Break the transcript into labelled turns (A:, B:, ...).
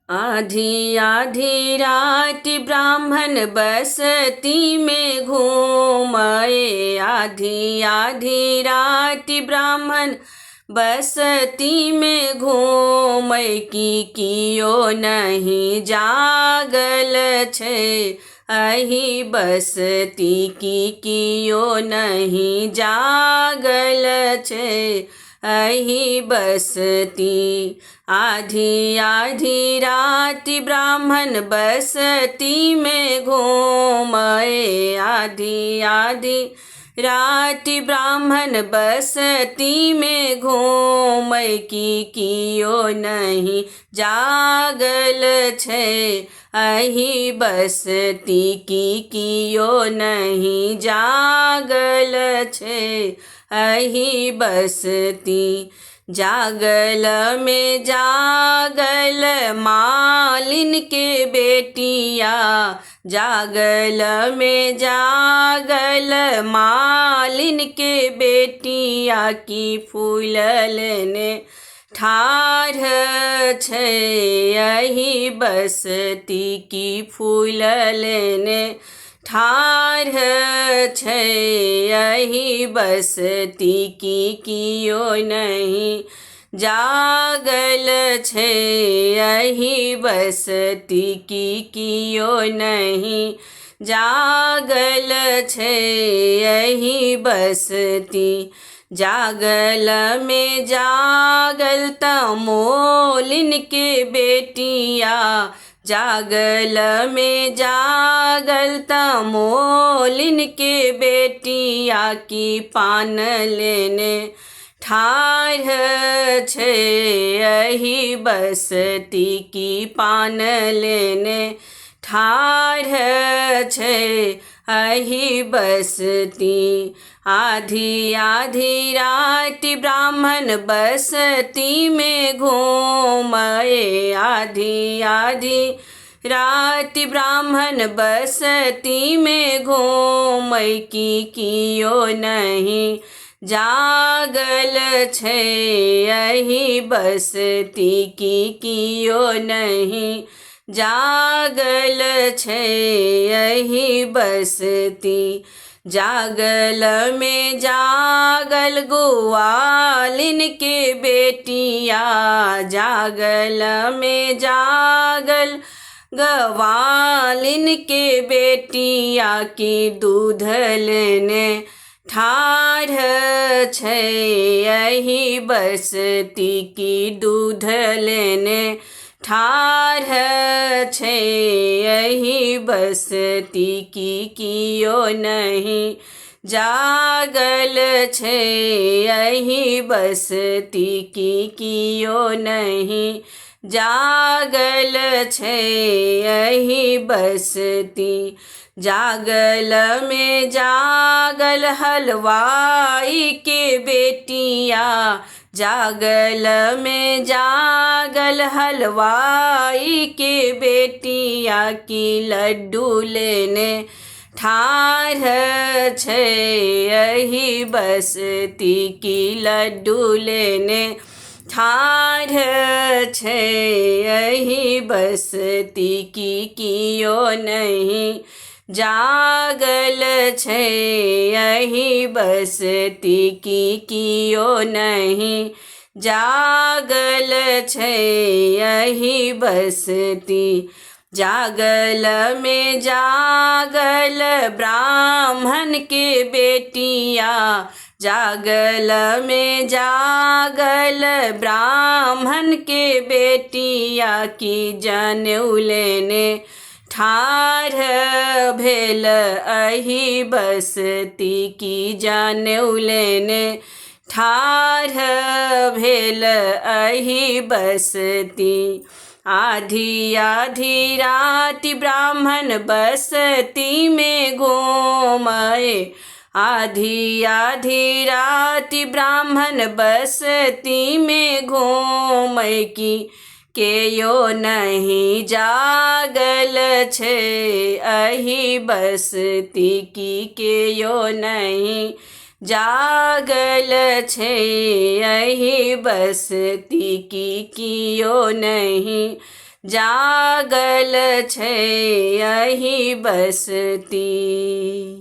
A: आधी आधी रात ब्राह्मण बसती में घूमए। आधी आधी रात ब्राह्मण बसती में घूमय। की कियो नहीं जागल छे अही बसती। की कियो नहीं जागल छे अही बसती। आधी आधी रात ब्राह्मण बसती में घूमए। आधी आधी रात ब्राह्मण बसती में घूमय। की कियो नहीं जागल छे अही बसती। की कियो नहीं जागल छे अही बसती। जागल में जागल मालिन के बेटिया। जागल में जागल मालिन के बेटिया। की फूल लेने ठाढ़ छे अही बसती। की फूल लेने ठाढ़ छे अही बसती। की कियो नहीं जागल छे अही बसती। की कियो नहीं जागल छे अही बसती। जागल में जागल तमोलिन के बेटिया। जागल में जागल तमोलिन के बेटिया। की पान लेने ठाढ़ छे अही बसती। की पान लेने ठाढ़ छे अही बसती। आधी आधी रात ब्राह्मण बसती में घूमए। आधी आधी रात ब्राह्मण बसती में घूमय। की कियो नहीं जागल छे अही बसती। की कियो नहीं जागल छे अही बसती। जागल में जागल ग्वालिन के बेटिया। जागल में जागल ग्वालिन के बेटिया। की दूध लेने ठाढ़ छे अही बसती। की दूध लेने ठाढ़ छे अही बसती। की कियो नहीं जागल छे अही बसती। की कियो नहीं जागल छे अही बसती। जागल में जागल हलवाई के बेटिया। जागल में जागल हलवाई के बेटिया। की लड्डू लेने ठाढ़ छे अही बसती। की लड्डू लेने ठाढ़ छे अही बसती। की कियो नहीं जागल छे अही बसती। की कियो नहीं जागल छे अही बसती। जागल में जागल ब्राह्मण के बेटिया। जागल में जागल ब्राह्मण के बेटिया। की जनेऊ लेने ठाढ़ भेल अही बसती। की जनेऊ लेने ठाढ़ भेल अही बसती। आधी आधी रात ब्राह्मण बसती में घूमए। आधी आधी रात ब्राह्मण बसती में घूमय। की केयो नहीं जागल छे अही बसती। की केयो नहीं जागल छे अही बसती। की कियो नहीं જાગલ છે અહીં બસતી.